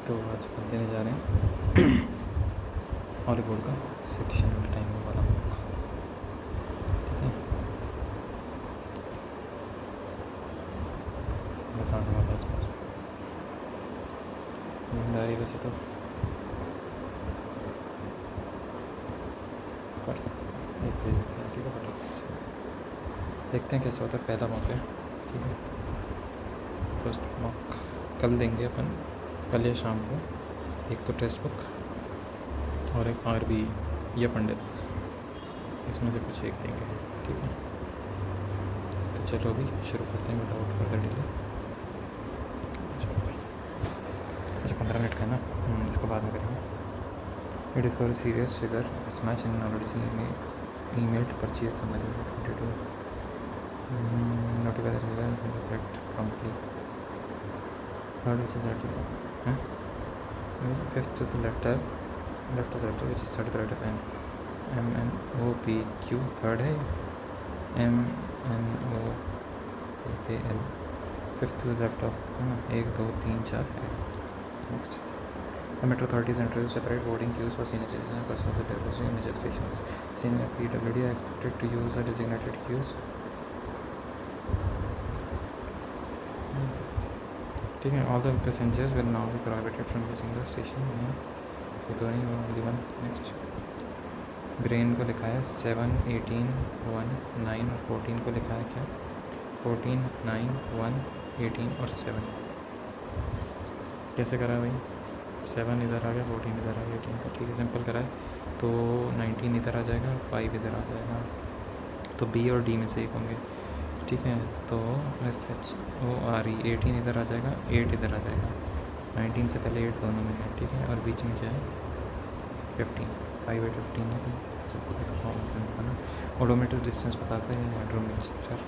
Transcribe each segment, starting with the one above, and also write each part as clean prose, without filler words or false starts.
तो आज पढ़ते नहीं जा रहे हैं हॉलीवुड का सेक्शनल टाइमिंग वाला बुक। ठीक है, बस आने वाला इस पर नींद आ रही वैसे तो, पर देखते हैं। ठीक है, फटाफट से देखते हैं कैसा होता है। पहला मॉक है, ठीक है। फर्स्ट मॉक कल देंगे अपन, कल या शाम को। एक तो टेक्स्ट बुक और एक आरबी या पंडित्स, इसमें से कुछ एक देंगे। ठीक है, तो चलो अभी शुरू करते हैं विदाउट फर्दर डिले। चलो भाई, अच्छा 15 मिनट का है ना, इसको बाद में करेंगे। It is for serious figure स्मैच इन नॉलेज में emailed purchase summary 22 notify the receiver and send effect promptly. Third, which is fifth to the left of the letter, which is third to the right of N M N O P Q. Third है M N O P K L. Fifth to the left of, है ना, 1 2 3 4 है। Next, the metro authorities introduce separate boarding queues for senior citizens and persons with disabilities in major stations. Senior PWD are expected to use the designated queues. ठीक है, all the passengers will now be prohibited from using the station. तो नहीं only one. Next, brain को लिखा है 7 18 1 9 और 14 को लिखा है क्या, 14 9 1 18 और 7। कैसे करा भाई, 7 इधर आ गया, 14 इधर आ गया, 18 का। ठीक है, सिंपल करा है तो 19 इधर आ जाएगा, 5 इधर आ जाएगा, तो बी और डी में से एक होंगे। ठीक है, तो SHORE 18 इधर आ जाएगा, 8 इधर आ जाएगा। 19 से पहले 8 दोनों में है। ठीक है, और बीच में क्या है 15, 5 8 15 है। सब तो कॉमन सेंस था ना। ओडोमीटर डिस्टेंस बताता है, हाइड्रोमीटर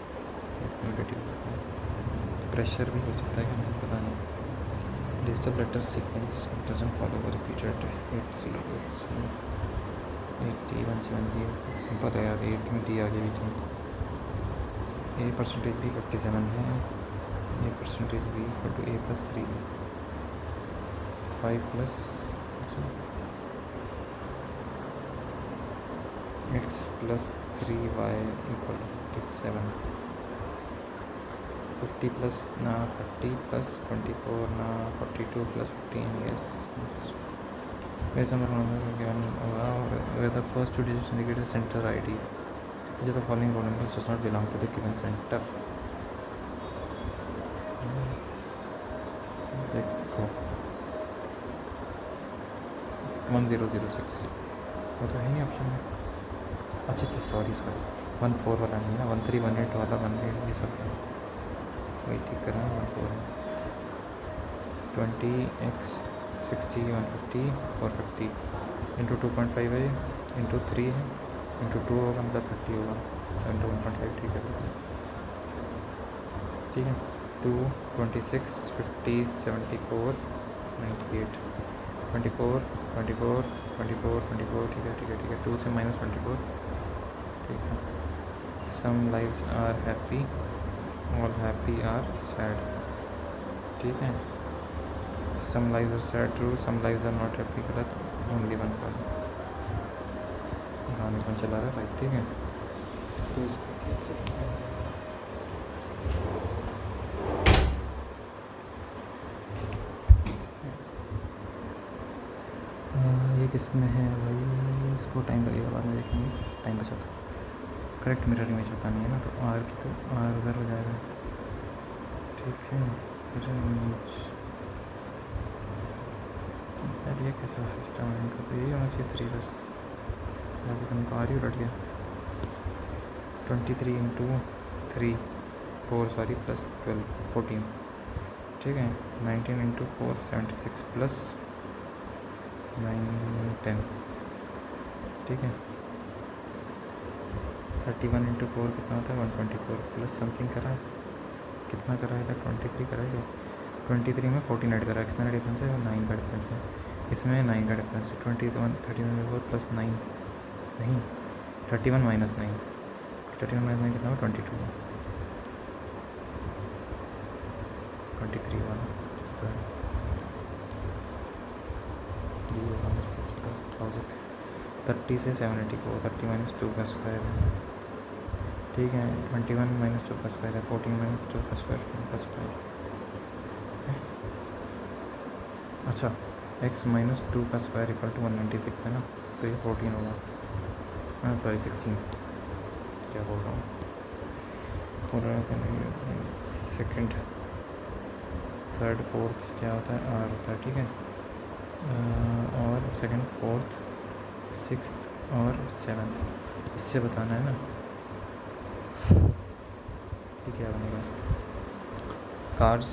नेगेटिव होता है। प्रेशर भी हो सकता है कि नहीं, पता नहीं। Digital letter sequence doesn't follow the repeated 8C 80 170। Simple है यार, 8 में डी आ गया बीच में। ए परसेंटेज भी 57 है, ए परसेंटेज भी equal to A + 3 5 plus x + 3y equal to 57। 50 plus ना 30 प्लस 24 ना 42 प्लस 15। यस, पेज नंबर होगा। और the first two digits indicate centre ID जो the following roll number does not belong to the given centre. देखो 1006 वो तो है नहीं ऑप्शन में। अच्छा सॉरी 14 वाला नहीं है ना, 13 18 वाला 18 ये सब है, वही ठीक कर रहा हूँ। 20x 60 150 450 इंटू 2.5 है, इंटू 3 है, इंटू 2 होगा मतलब 30 होगा, इंटू 1.5। ठीक है, ठीक है। 2 26 50 74 98 24 24 24 24। ठीक है 2 से -24। ठीक है, some lives are happy, all happy are sad. ठीक है, some lives are sad true, some lives are not happy गलत, ओनली वन फॉल्स। गाने कौन चला रहा है भाई। ठीक है, तो इसको देख सकते हैं। ये किस में है भाई, इसको टाइम लगेगा, बाद में देखेंगे, टाइम बचा था। करेक्ट मिरर इमेज होता नहीं है ना, तो आर की तो आर उधर हो जाएगा। ठीक है, मिरर इमेज ये कैसा सिस्टम है इनका, तो यही होना चाहिए 3 बस। बाकी सब तो आर ही उलट गया। 23 इंटू 3 4 सॉरी प्लस 12 14। ठीक है, 19 इंटू 4 76 प्लस 9 10। ठीक है, 31 इंटू 4 कितना होता है 124 प्लस समथिंग करा है, कितना करा है 23 करा है। 23 में 14 ऐड करा है, कितना डिफरेंस है 9 का डिफरेंस है, इसमें 9 का डिफरेंस है। 31 प्लस 9 नहीं 31 माइनस 9, 31 माइनस 9 कितना हो 22 23 वाला तो है। लॉजिक। 30 से 780 को 30 माइनस 2 का स्क्वायर है, ठीक है। 21 माइनस 2 का स्क्वायर है, 14 माइनस 2 का स्क्वायर, 4 का स्क्वायर। अच्छा, x माइनस 2 का स्क्वायर इक्वल टू 196 है ना, तो ये 14 होगा। हाँ सॉरी 16, क्या बोल रहा हूँ। सेकंड थर्ड फोर्थ क्या होता है, आर होता है, ठीक है। और सेकंड फोर्थ सिक्स्थ और सेवन्थ, इससे बताना है ना कि क्या बनेगा। कार्स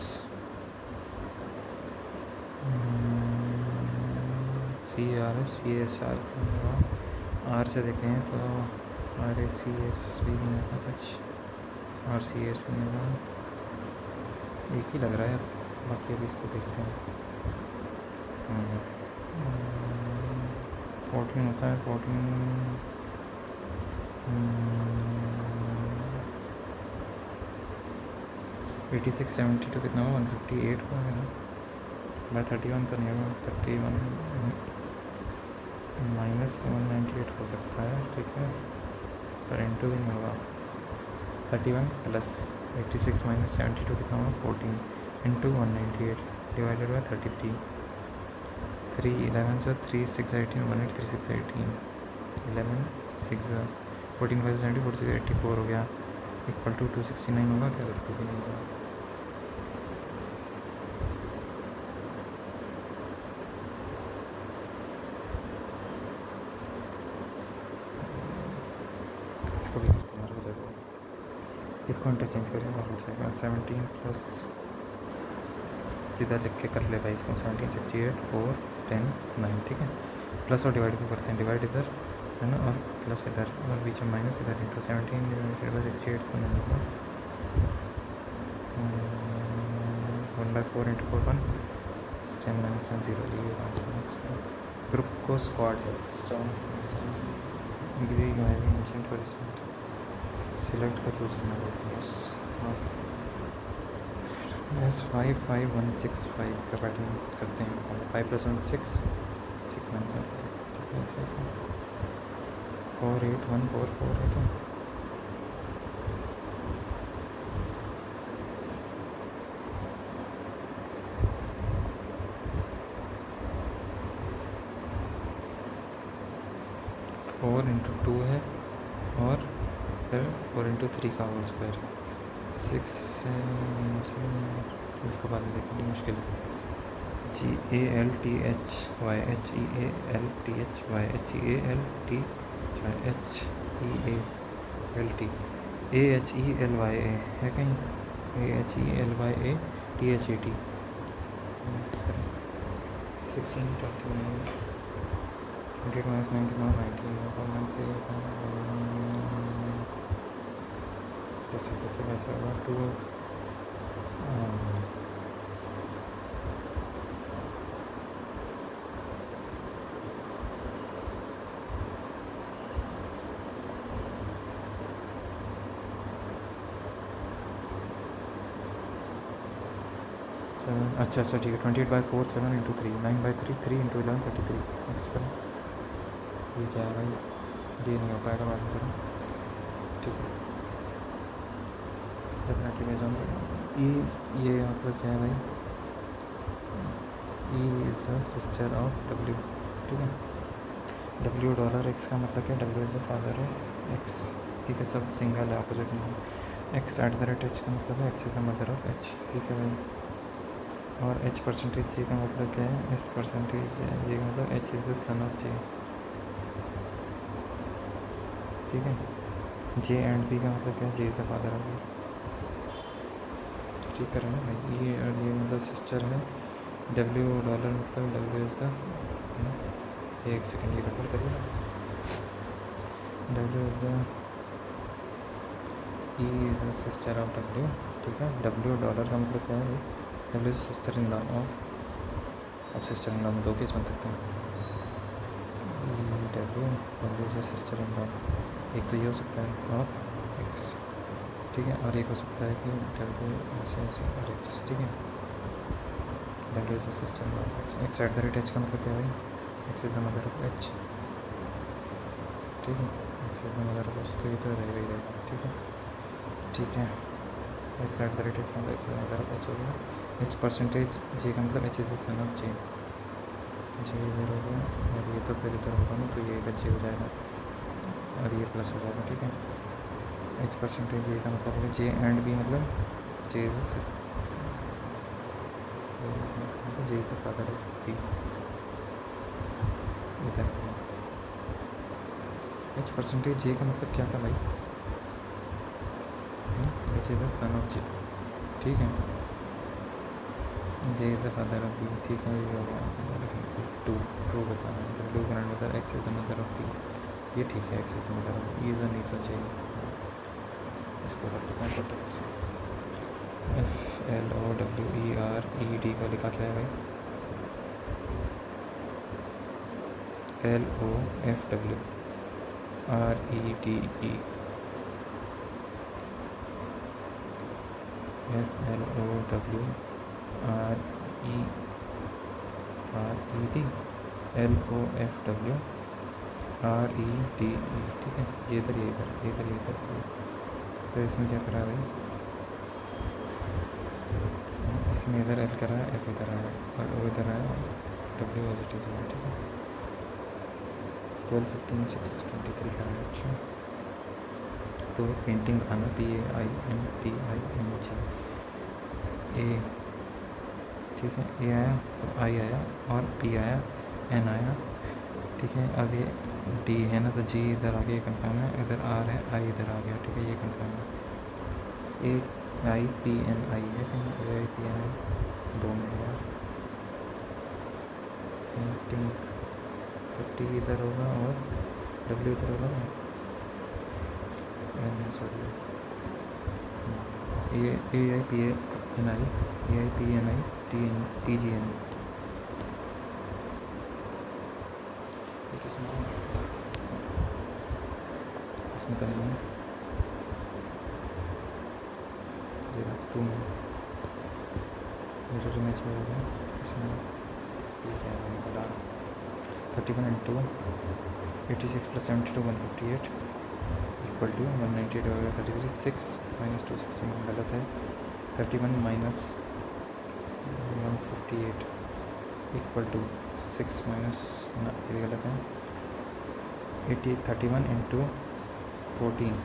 CRS आर से देखें तो RACS भी नहीं होता कुछ, RCS भी नहीं होगा, एक ही लग रहा है। बाकी अभी इसको देखते हैं। 14 होता है, 14 86 72 कितना होगा, 158 का है ना, बाय 31 तो नहीं होगा, 31 माइनस 198 हो सकता है, ठीक है, पर इंटू भी नहीं होगा। 31 प्लस 86 माइनस 72 कितना होगा, 14 इंटू 198 डिवाइडेड बाय 33। 3 11 से 3 6 18 1 8 3 6 18 11 6 14 5 70 46 84 हो गया, इक्वल टू 269 होगा क्या, तो भी नहीं होगा। इसको भी करते हैं, हो जाएगा। इसको इंटरचेंज करें और हो जाएगा 17 प्लस, सीधा लिख के कर ले भाई इसको, 17 68 4 10 9, ठीक है। प्लस और डिवाइड को करते हैं, डिवाइड इधर है ना और प्लस इधर, और बीच में माइनस इधर, इंटू 17 डिवाइडेड बाई 68 तो नहीं होगा, 1/4 इंटू 4 1 10 माइनस 10 0, ये आंसर। ग्रुप को स्क्वाड है, इजी मेंशन फॉर सिलेक्ट को चूज़ करना पड़ता है। यस 5 5 1 6 5 का पैटर्न करते हैं। 5 + 1 6 6 - 1 5, 4 8 1 4 4 है तो 4 इंटू 2 है और फिर 4 इंटू 3 का होल स्क्वायर, 6 इसको बाद में देखना मुश्किल है। GALTHY HEALTHY HEALTHY है कहीं, AHELYATHAT 16 29 28 - 9 कितना 19 से कैसे होगा 2 7 अच्छा ठीक है। 28/4 7 इंटू 3 9/3 3 इंटू 11 33। नेक्स्ट करें, ये क्या है भाई, ये नहीं हो पाएगा, बाद में करें, ठीक है। डेफिनेटली मैं जानता हूँ ये मतलब क्या है भाई, E is the sister of W, ठीक है। $, X का मतलब क्या, W is the father of X, ठीक है। सब सिंगल है, अपोजिट नहीं है। X @ H का मतलब है X is the mother of H, ठीक है भाई। और H परसेंटेज J का मतलब क्या है, S परसेंटेज J का मतलब H is the son of J, ठीक है। J एंड B का मतलब क्या है, J is the father of B, ठीक है ना भाई। ये और ये मतलब सिस्टर है। $, मतलब W इज़ द, एक सेकेंड ये रेफर करिए ना, W is the E is the sister of W, ठीक है। $, का मतलब क्या है भाई, W is sister in law of, अब सिस्टर इन लॉ में 2 केस बन सकते हैं। W is the sister in law, एक तो ये हो सकता है ऑफ X, ठीक है, और एक हो सकता है कि W ऐसे और X, ठीक है। W is the sister in law of X। X @ H का मतलब क्या है भाई, X is the mother of H, ठीक है, X is the mother of H, तो ये तो रहेगा ही रहेगा, ठीक है। X at the rate H मतलब X is the mother of H हो गया। एच परसेंटेज जे का मतलब H is the son of J, J इधर हो गया और ये तो फिर इधर होगा ना, तो ये इधर जे हो जाएगा और ये प्लस हो जाएगा, ठीक है। एच परसेंटेज जे का मतलब है जे एंड बी मतलब J is system, J is the father of B, इधर एच परसेंटेज जे का मतलब क्या था भाई, H is the son of J, ठीक है, J is the father of B, ठीक है, ये हो गया टू, ट्रू बताना, do current mother X is the mother of B, ये ठीक है, X is the mother of E is the niece of J, इसको रख देते हैं फटाफट से। F L O W E R E D का लिखा क्या है भाई, L O F W R E D E, F L O W R E D L O F W R E D E, ठीक है, ये इधर ये इधर ये इधर ये इधर, तो इसमें क्या करा है भाई, इसमें इधर एल करा है, एफ इधर आया और ओ इधर आया, डब्ल्यू एज इट इज़ हुआ, ठीक है। 12 15 6 23 करा है, अच्छा। तो पेंटिंग बताना, P A I N T I N G, A, ठीक है, ए आया तो आई आया और पी आया, एन आया, ठीक है। अब ये डी है ना, तो जी इधर आ गया, कंफर्म है, इधर आर है, आई इधर आ गया, ठीक है, ये कंफर्म है। ए आई पी एन आई है कहीं, ए आई पी एन आई दो में है यार, पेंटिंग, तो टी इधर होगा और डब्ल्यू इधर होगा, एन है sorry, A I P N I, A I P N I T N T G N, इसमें इसमें तो नहीं है, ये टू में मिरर इमेज में होगा, इसमें ये क्या है निकला 31 इंटू 86 प्लस 72 158 इक्वल टू 198 हो गया 33, 6 माइनस 216 गलत है, 31 माइनस 158 इक्वल टू 6 माइनस, ये गलत है, 31 इंटू 14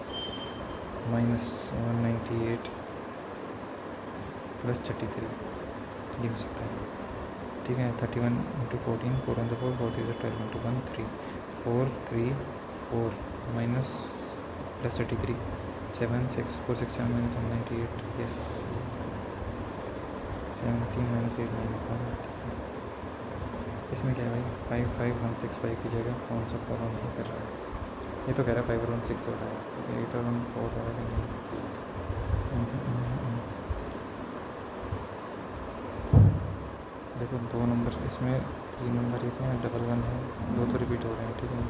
माइनस 198 प्लस 33, ये हो सकता है, ठीक है। 31 into 14, 4 on the 4, 4 is 12 into 1 3, 4 3 4 minus plus 33, 7 6 4 6 7 minus 198, yes 17 minus 8 9 होता है, इसमें क्या है भाई, 55165 की जगह कौन सा 4 नहीं कर रहा है, ये तो कह रहा है 516 हो रहा है, 8 और 4 हो रहा है, देखो दो नंबर इसमें, 3 नंबर एक में डबल 1 है, दो तो रिपीट हो रहे हैं, ठीक है,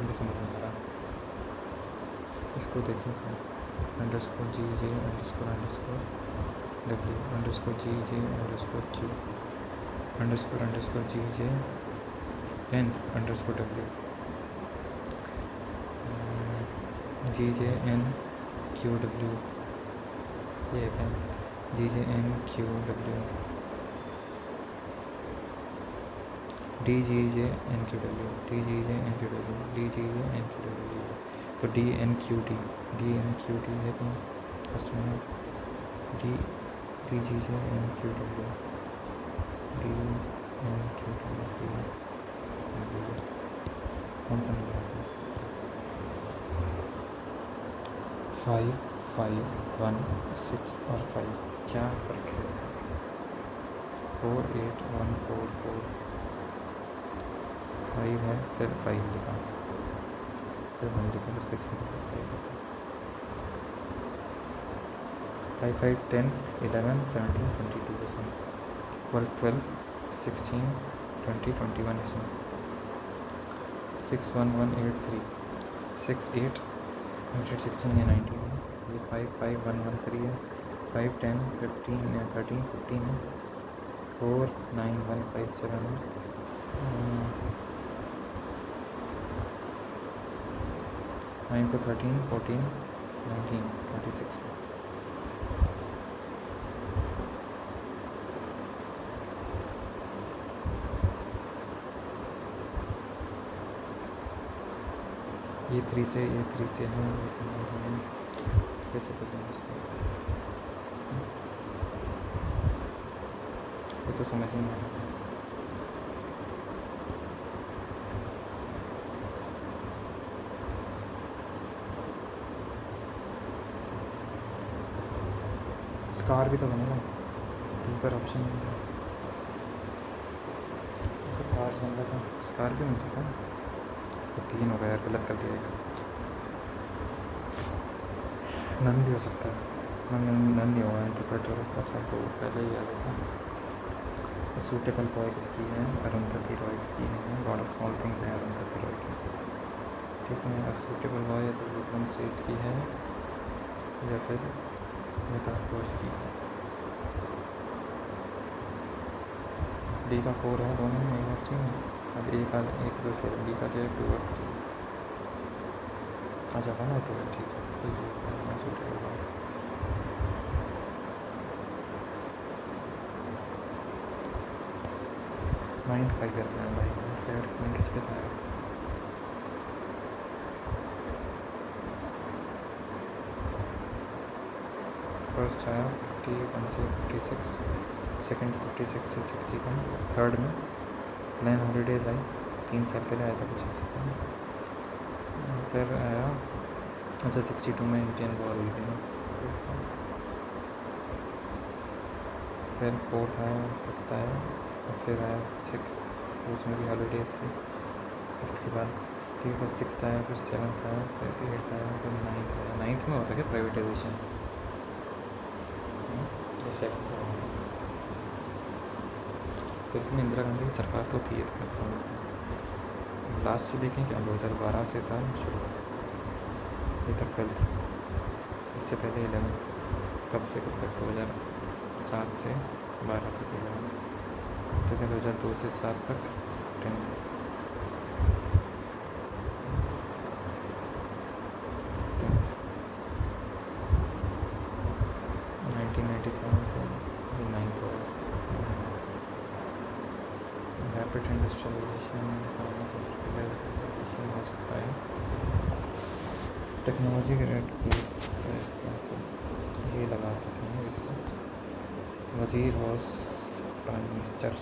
ये समझ में आ रहा, इसको देखिए underscore G J underscore W underscore G J underscore Q underscore G J N underscore W G J N Q W, ये है G J N Q W D G J N Q W D G J N Q W D G J N Q W, तो D N Q D है कहीं first में है, D G J N Q W D N Q W, कौन सा नहीं है, 5 5 1 6 और 5 क्या फ़र्क है इसमें, 4 8 1 4 4 5 है, फिर 5 लिखा, फिर 1 लिखा, फिर 6 लिखा, फिर 5 5 10 11 17 22 इसमें, 12 16 20 21 इसमें, 6 1 1 8 3 6 8 16 या 19 है, ये 5 5 1 1 3 है, 5 10 15 13 15 है, 49157 9 को 13 14 19 26 ये 3 से है कैसे करेंगे इसका, ये तो समझ नहीं आ रहा। स्कार भी तो बनेगा, ऊपर ऑप्शन कार्स बन रहा था, स्कार भी बन सकता है। तो 3 हो गया यार, गलत कर दिया एक। नन भी हो सकता है, नन नहीं हुआ इंटरप्रेटर। अच्छा तो पहले ही आ गया। सूटेबल बॉय किसकी है? अरुंधति रॉय की है। गॉड ऑफ स्मॉल थिंग्स है अरुंधति रॉय की, ठीक है। सूटेबल बॉय है तो विक्रम सेठ की है या फिर अमिताभ घोष की। डी का 4 है दोनों में यूनिवर्सिटी में। अब एक दो छोड़, डी का 2 और 3। अच्छा 1 और 2 है, ठीक है। तो ये सूटेबल बॉय 9th 5 करना है भाई। 9th 5 में किस पे था? फर्स्ट आया 51 से 56, सेकंड 56 से 61, थर्ड में प्लान हॉलीडेज आई 3 साल पहले आया था कुछ ऐसा। फिर आया अच्छा 62 में इंडियन वॉर हुई थी। फिर 4th आया, 5th आया और फिर आया 6th, उसमें भी हॉलीडेज थी 5th के बाद, ठीक है। फिर 6th आया, फिर 7th आया, फिर 8th आया, फिर 9th आया। 9th में होता है क्या प्राइवेटाइजेशन? 7th में। 5th में इंदिरा गांधी की सरकार तो थी, लास्ट से देखें क्या 2012 से था शुरू, ये तक 12th, इससे पहले 11th। कब से कब तक? 2007 से 12 तक 11th, तो क्या 2002 से 7 तक 10th। 1997 से 9th हो गया। रैपिड इंडस्ट्रियलाइजेशन हो सकता है। टेक्नोलॉजी के रेट ये लगाते थे। वज़ीर वॉज प्राइम मिनिस्टर,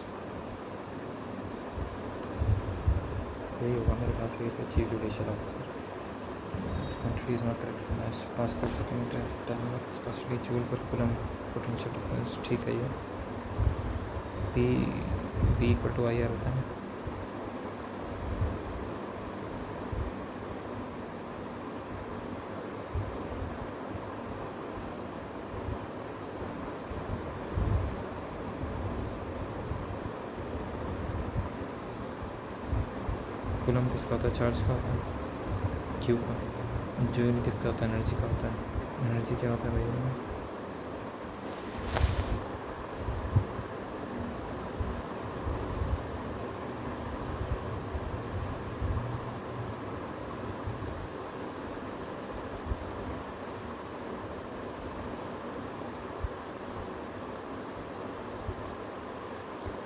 यही होगा मेरे पास। ये फिर chief judicial officer. Country is not correct. Pascal second custody joule per coulomb potential difference, ठीक है। ये P equal to I R होता है। कुलम किसका होता है? चार्ज का होता है। क्यू का। जूल किसका होता है? एनर्जी का होता है। एनर्जी क्या होता है भैया?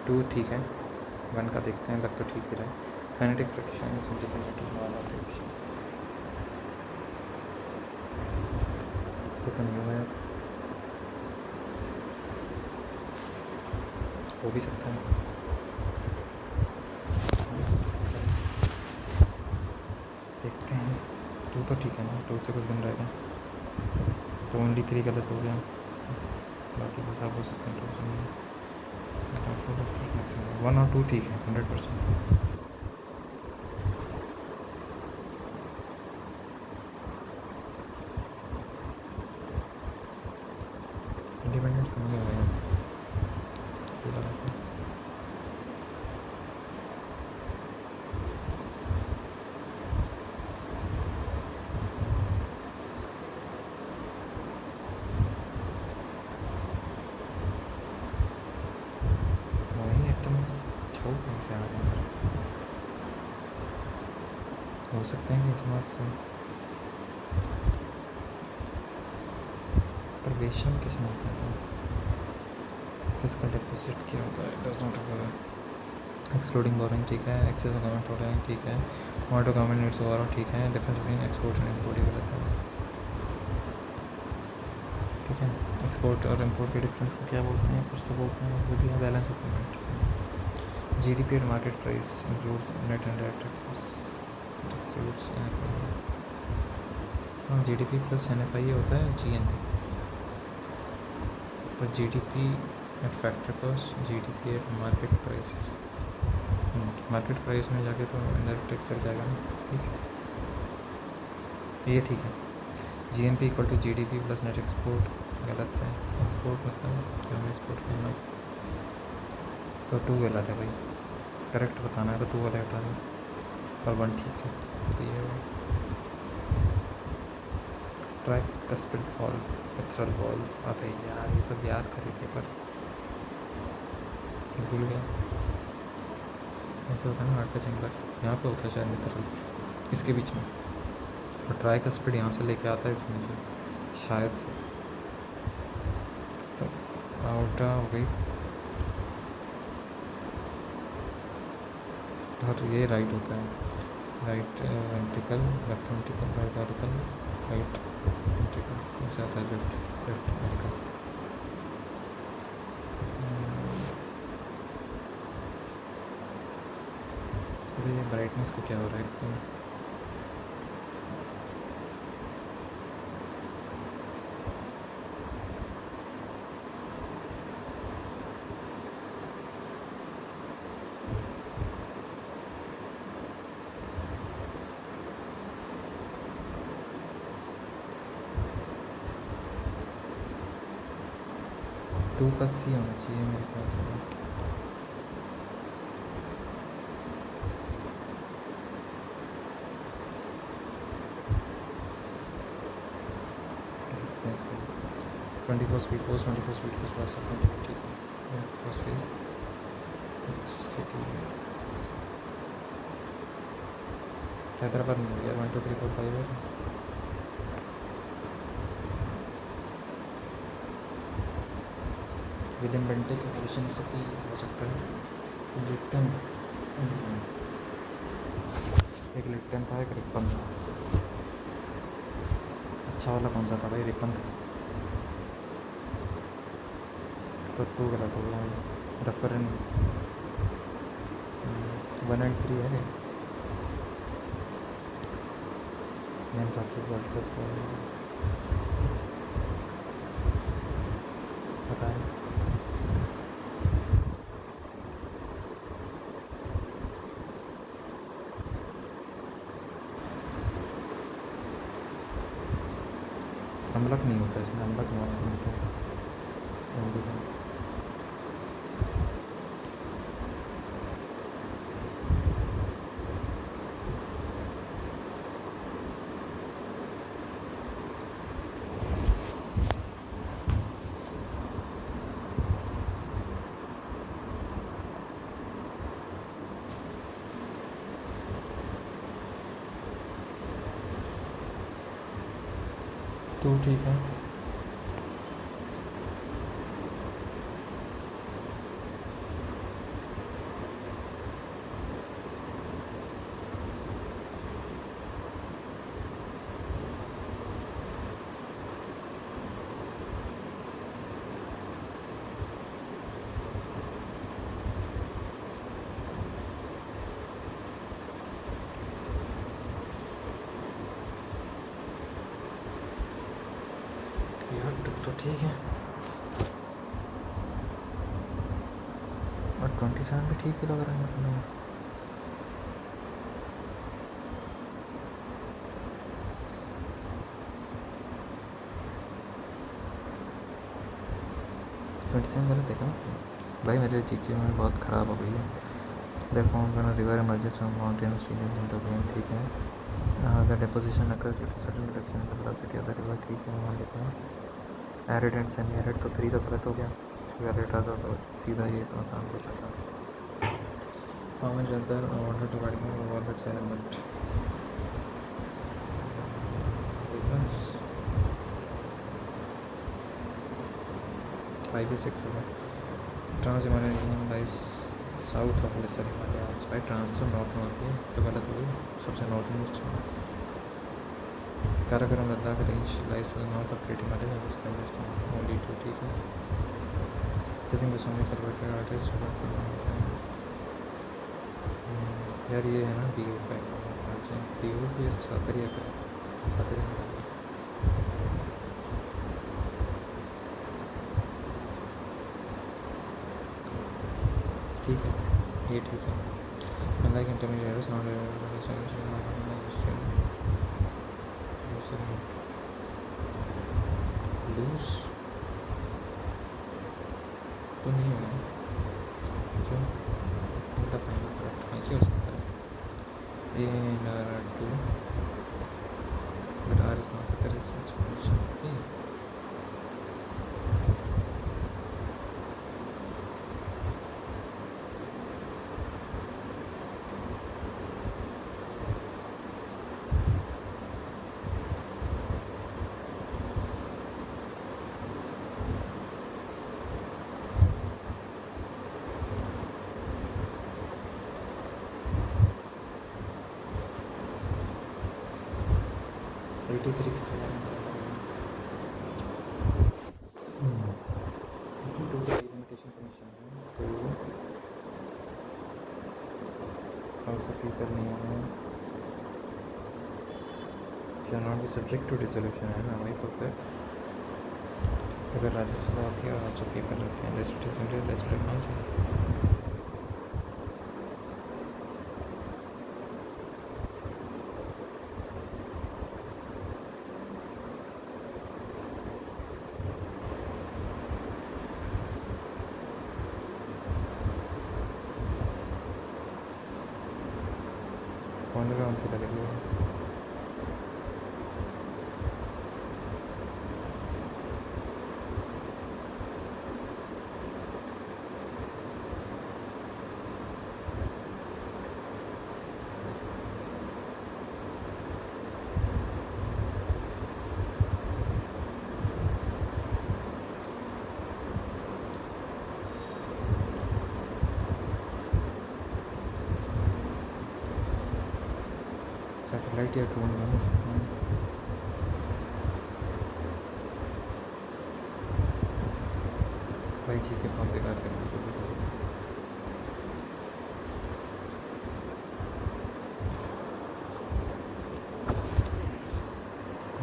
टू ठीक है, 1 का देखते हैं, लग तो ठीक ही रहा है। काइनेटिक फ्रिक्शन तो नहीं हुआ है, हो भी सकता है। देखते हैं। 2 तो ठीक है ना, 2 से कुछ बन रहेगा तो ओनली 3 गलत हो गया, बाकी तो सब हो सकते हैं। 2 से 1 और 2 ठीक है 100%। इंडिपेंडेंस तो नहीं हो रहा है। से आ रहे हैं, हो सकते हैं कि इस मार्क्स से प्रवेशन किस में होता है, फिस्कल डेफिसिट क्या होता है, डज नॉट एक्सक्लूडिंग बोरिंग ठीक है, एक्सेस गवर्नमेंट हो रहे हैं ठीक है, ऑटो गवर्नमेंट नीड्स ओवर ठीक है, difference between export and import ये रहता है ठीक है। एक्सपोर्ट और इम्पोर्ट के डिफरेंस को क्या बोलते हैं, कुछ तो बोलते हैं, वो भी है balance of payment. GDP and market price includes net and direct taxes excludes NFI. हाँ जीडीपी प्लस एनएफआई होता है जीएनपी, पर GDP at factory cost, GDP at market prices, market price में जाके तो इनडायरेक्ट टैक्स लग जाएगा ना, ठीक है ये ठीक है। GNP equal to GDP plus net export गलत है, एक्सपोर्ट मतलब जो हमें एक्सपोर्ट करना तो 2 गलत है भाई, करेक्ट बताना है तो 2 वाले हटा दो और 1 ठीक है। तो ये ट्रैक कस्पिड वॉल्व पेथरल वॉल्व, अबे यार ये सब याद करे थे पर भूल गया। ऐसे होता है ना हार्ट का चैम्बर, यहाँ पे होता है शायद मित्रल, इसके बीच में, और ट्राई का स्पीड यहाँ से लेके आता है इसमें जो शायद से, तो आउटा हो गई और ये राइट होता है, right ventricle, left ventricle, right ventricle, right ventricle, ऐसे आता है लेफ्ट लेफ्ट वेंट्रिकल। तो ये ब्राइटनेस को क्या हो रहा है एकदम, टू का सी होना चाहिए मेरे ख्याल से। देखते हैं इसको, 24 स्पीड पोस्ट, 24 स्पीड पोस्ट आ सकते हैं ठीक है। फर्स्ट फेज सिटीज हैदराबाद में हो गया 1 2 3 4 5 है। विलियम बेंटे की पोजिशन हो सकता है लिप्टन, एक लिप्टन था एक रिपन था, अच्छा वाला कौन सा था भाई, रिपन था, तो 2 गलत हो गया, रेफरन 1 and 3 है मेन साथ वर्ल्ड कप बताएं। अमलक नहीं होता इसमें, अमलक नॉर्थ में होता है हिंदी में। तो ठीक है, तो ठीक है, और 27 भी ठीक ही लग रहा है अपने। गलत है क्या भाई, मेरे जीके में बहुत ख़राब हो गई है। प्लेटफॉर्म का river emerges from mountain streams into green ठीक है, the deposition occurs due to sudden reduction in the velocity of the river ठीक है, मान लेते हैं। एरिड एंड सेमी एरिड तो 3 तो गलत हो गया, एरिड आता तो सीधा ये तो आसान पूछा था। How many runs are ordered dividing by over but 7 but 8 runs 5 या 6 होगा. Trans Himalaya lies south of lesser Himalaya. भाई ट्रांस तो नॉर्थ में होती है तो गलत हो गई. सबसे north east Karakoram Ladakh range lies to the north of great Himalaya and this west only to. ठीक है. I think so many celebrated artist यार. ये है ना डी ओ का कहाँ से डी ओ ये सातरिया का सातरिया का. ठीक है ये ठीक है. Unlike intermediaries, not लूज तो नहीं होगा क्यों. मतलब फाइनल प्रोडक्ट हाँ क्या हो सकता है. A R true but R is not the correct explanation. एटी तरीके से लिमिटेशन कमीशन है तो हाउस ऑफ पीपल नहीं होना क्या not be subject to dissolution है ना. वही तो फिर अगर राज्यसभा आती है और हाउस ऑफ पीपल होते हैं लेजिस्लेटिव कहाँ से. कौन लगा उनकी लगेगी सैटेलाइट या ड्रोन दोनों सकते हैं. भाई जी के काम बेकार करने के लिए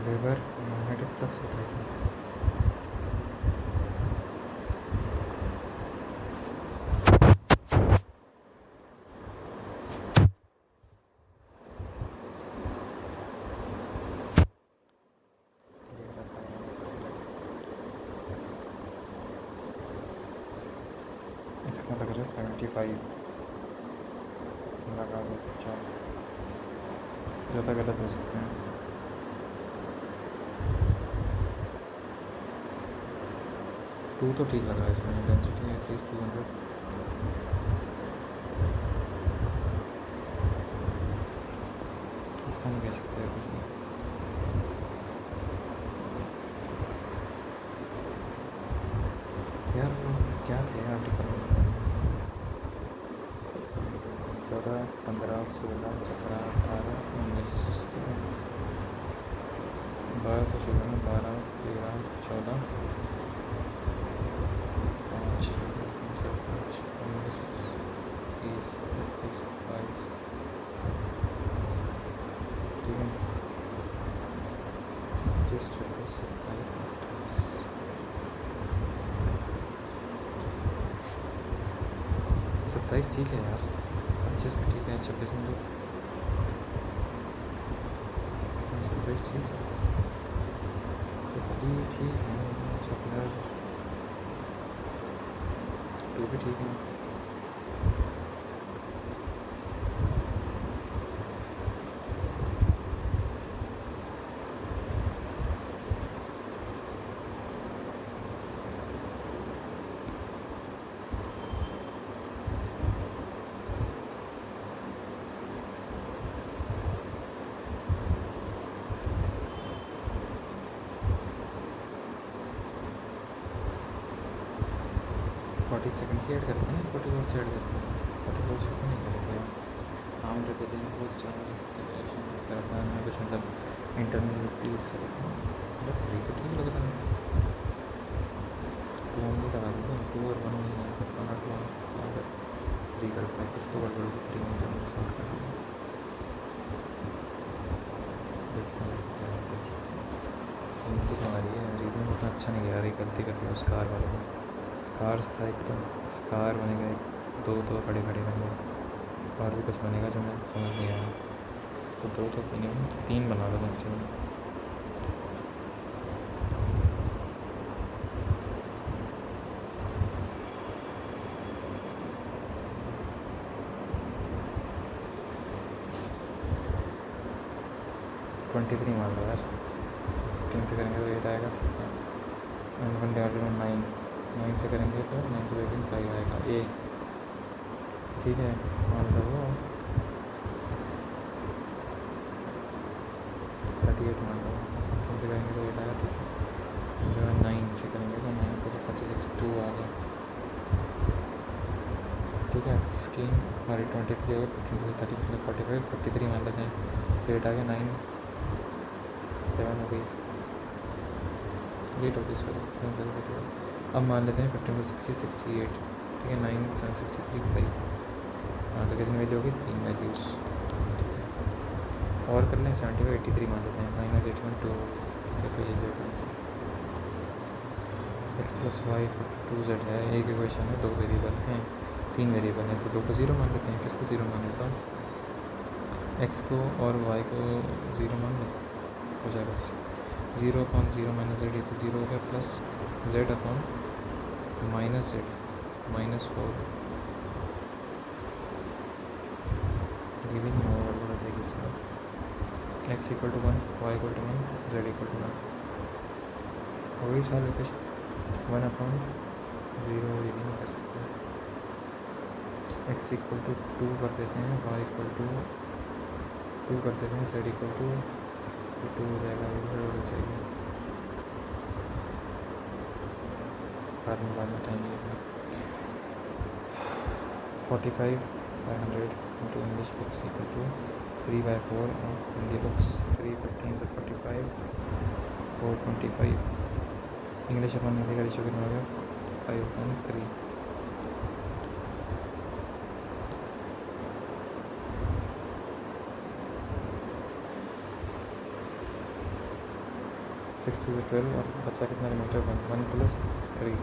वेबर मैग्नेटिक फ्लक्स होता है. इसका लग रहा है 75 लगा दो चुपचाप. ज़्यादा गलत हो सकते हैं. टू तो ठीक लगा इसमें. Density at least 200. इसका नहीं कह सकते कुछ भी. यार क्या थे आर्टिकल 14, 15, 16, 17, 18, 19, 12 से शुरू में 12, 13, 14, 5, 19, 20, 21, 22. ठीक है. 25, 26, 27, 27 ठीक है यार. 25 में ठीक है. 26 में तो 27 ठीक है. तो 3 ठीक है. 2 भी ठीक है. 40 सेकंड से ऐड करते हैं, 44 से ऐड करते हैं, 44 से तो नहीं करेंगे हम रिप्रेजेंट पोस्ट करता है कुछ मतलब इंटरनल पीस मतलब 3 तो ठीक लग रहा है, 2 ओनली लगा दूँगा, 2 और 1 नहीं है, 1 और 2 अगर 3 करता है कुछ तो गड़बड़ होगी, 3 में जब सॉल्व कर दूँगा, देखते हैं क्या होता है। इनसे हमारी है रीज़न उतना अच्छा नहीं गया, रही गलती करती है उस कार वाले को, कार्स था एक तो कार बनेगा, एक दो खड़े बनेगा, और भी कुछ बनेगा जो मैं समझ नहीं आया, तो 2 तो मिनिमम 3 बना लो मैक्सिमम। ट्वेंटी 3 मान लो यार, 15 से करेंगे तो 8 आएगा, 9 से करेंगे तो 9 to 18 5 आएगा ए, ठीक है। मान लो 38 मान लो, 15 से करेंगे तो 8 आएगा, ठीक है। जो 9 से करेंगे तो 9 को 36 2 आ गया, ठीक है। 15 हमारी 23 होगा, 15 से 30 45 43 मान लेते हैं, 8 आ गया, 9 7 हो गई, 8 हो गई इसको। अब मान लेते हैं 15 से 60 68, ठीक है। 9 7 63 5, हाँ तो कितनी वैल्यू होगी, 3 वैल्यूज़ और कर लें, 70 को 83 मान लेते हैं, -81 2, ठीक है। तो ये जो x प्लस वाई 2z है, एक इक्वेशन है, 2 वेरिएबल हैं, 3 वेरिएबल हैं, तो 2 को 0 मान लेते हैं। किसको 0 मान लेता हूँ, x को और y को 0 मान लो, हो जाएगा बस 0/0 माइनस जेड, तो 0 हो गया, plus z upon minus Z -4, ये भी नहीं होगा, गड़बड़ हो जाएगी इससे। x equal to 1, y equal to 1, z equal to 1, हो गई सॉल्व इक्वेशन। 1/0 ये भी नहीं कर सकते, x इक्वल टू 2 कर देते हैं, y इक्वल टू 2 कर देते हैं, z इक्वल टू 2 हो जाएगा, ये हो चाहिए बाद में टाइम लगेगा। 45/100 into English books equal to 3/4 of Hindi books, 315 to 45, 425, English अपन हिंदी का रेशियो कितना हो गया, 5/3। सिक्स 2 से 12 और बच्चा कितना रिमाइंडर 1 + 3,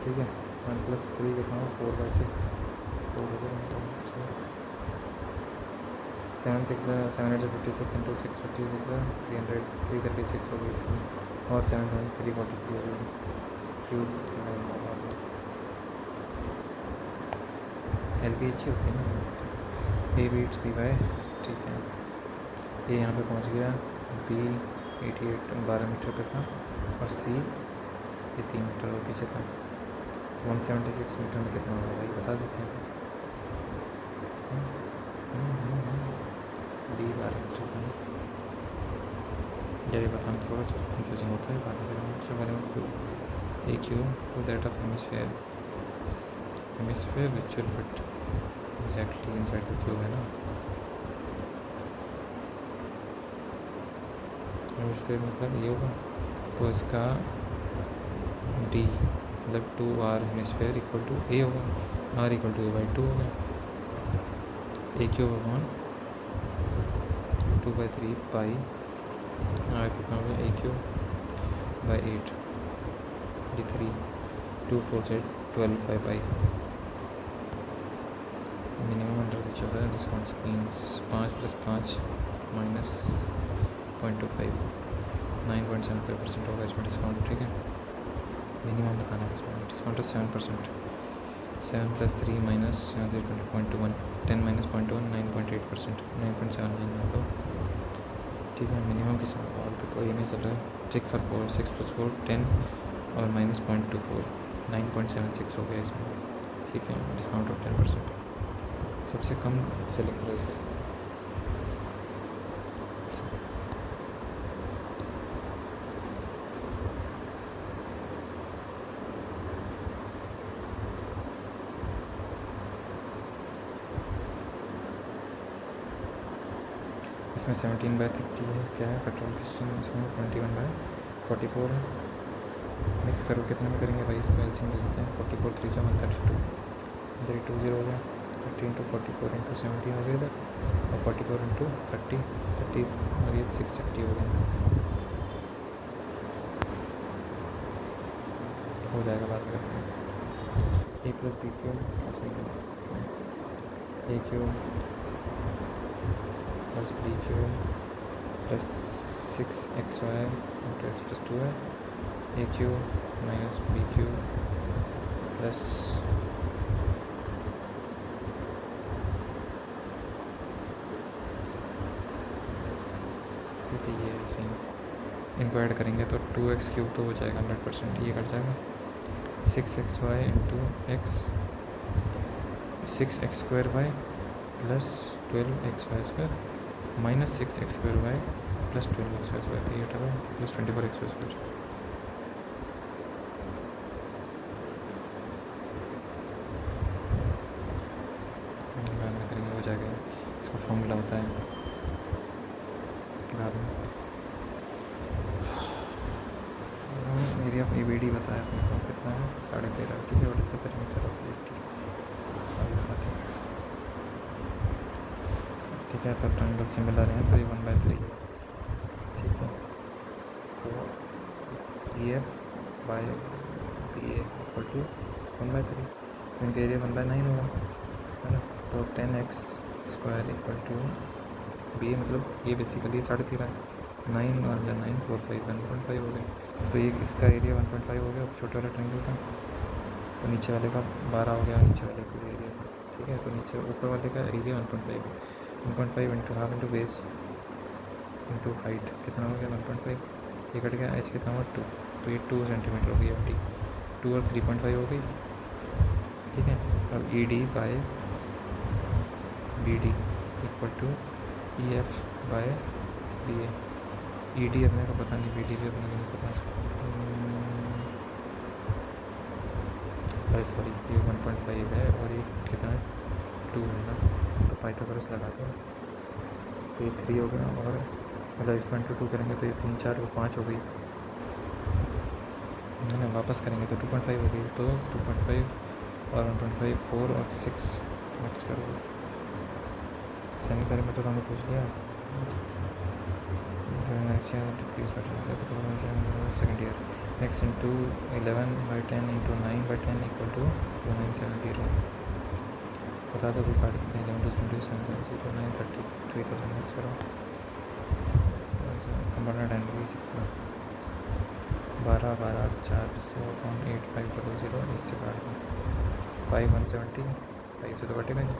ठीक है। 1 + 3 कितना हो, 4/6, 4 हो गया, 7 6 756 into 6 56 300, 3 करके 6 हो गई इसकी, और 7 7 343 हो गई क्यूब। एल पी अच्छी होती है ना, ए बीट्स बी बाय, ठीक है। ए यहाँ पे पहुँच गया, बी 88 12 मीटर पे था, और सी ये 3 मीटर और पीछे था। 176 मीटर में कितना होगा भाई, बता देते हैं। डी 12 मीटर का, ये बताना थोड़ा सा कंफ्यूजिंग होता है, बाकी A Q to that of hemisphere which will fit exactly inside the cube, है ना। हेमिस्फीयर मतलब ये होगा, तो इसका डी मतलब 2r हेमिस्फीयर इक्वल टू ए होगा, r इक्वल टू a/2 होगा, ए क्यूब अपॉन 2/3 पाई, r कितना होगा, ए क्यूब बाई 8 d3 2 4 से 12 पाई। मिनिमम अंडर विच होता है डिस्काउंट स्कीम्स, 5 + 5 -0.25, 9.75% होगा इसमें डिस्काउंट, ठीक है। मिनिमम बताना है इसमें, डिस्काउंट है 7%, 7 + 3 -0.21, 10 - 0.1 9.8%, 9.79 मान लो, ठीक है। मिनिमम के साथ और तो कोई नहीं चल रहा है, 6 और 4 6 + 4 10 और -0.24 9.76 हो गया इसमें, ठीक है। डिस्काउंट ऑफ 10%, सबसे कम सेलिंग प्राइस किस इसमें 17/30 है, क्या है पेट्रोल की, इसमें 21/44 है। मिक्स करो कितने में करेंगे भाई, इसको एलसीएम ले लेते हैं। 44 3 × 132, 320 हो गया। 30 × 44 × 17 हो गया इधर, और 44 × 30 और ये 630 हो गया। हो जाएगा, बात करते हैं। a + b cube a cube + b cube + 6xy × x + 2 है, a cube - b cube plus ये ऐसे ही इनको ऐड करेंगे तो 2x³ तो हो जाएगा 100%, ये कट जाएगा। 6xy × x 6x² plus 12xy² minus 6x² plus 12xy² तो ये हटा प्लस 24xy²। करेंगे, हो जाएगा। इसका फॉर्मूला होता है बाद में। एरिया ऑफ ABD बताया अपने को कितना है, 13.5, ठीक है। और इससे पेरीमीटर ऑफ ABD, ठीक है। तो ट्रायंगल सिमिलर हैं तो ये 1/3 है, ठीक है। तो EF/BA = 1/3, तो इनका एरिया 1/9 होगा, है ना। तो 10x² = BA, मतलब ये बेसिकली 13.5 है। 9 और 9 4 5 1.5 हो गए। तो ये इसका एरिया 1.5 हो गया छोटे वाले ट्रायंगल का। तो नीचे वाले का 12 हो गया, नीचे वाले पूरे एरिया का, ठीक है। तो नीचे ऊपर वाले का एरिया 1.5 है। 1.5 × हाफ × बेस × हाइट कितना हो गया 1.5, ये कट गया। एच कितना हुआ 2, तो ये 2 सेंटीमीटर हो गई FD। 2 और 3.5 हो गई, ठीक है। अब ED/BD = EF/BA। ED अपने को पता नहीं, BD भी अपने को नहीं पता। सॉरी, ये 1.5 है और ये कितना है 2 है ना। तो पाइथागोरस लगा दो, तो ये 3 हो गया। और मतलब इसको इंटू 2 करेंगे तो ये 3 4 और 5 हो गई, है ना। वापस करेंगे तो 2.5 हो गई। तो 2.5 और 1.5 4 और 6 नेक्स्ट करोगे। सेमी पेरीमीटर तो हमने पूछ लिया। Second year next into 11/10 × 9/10 = 2970। बता दो कोई काट देते हैं। 11 × 20 770 930 3000 नेक्स्ट करो। कंपाउंड एंड 12 12 400.8500 इससे काट दो। 5 170, 5 से तो कटेगा नहीं।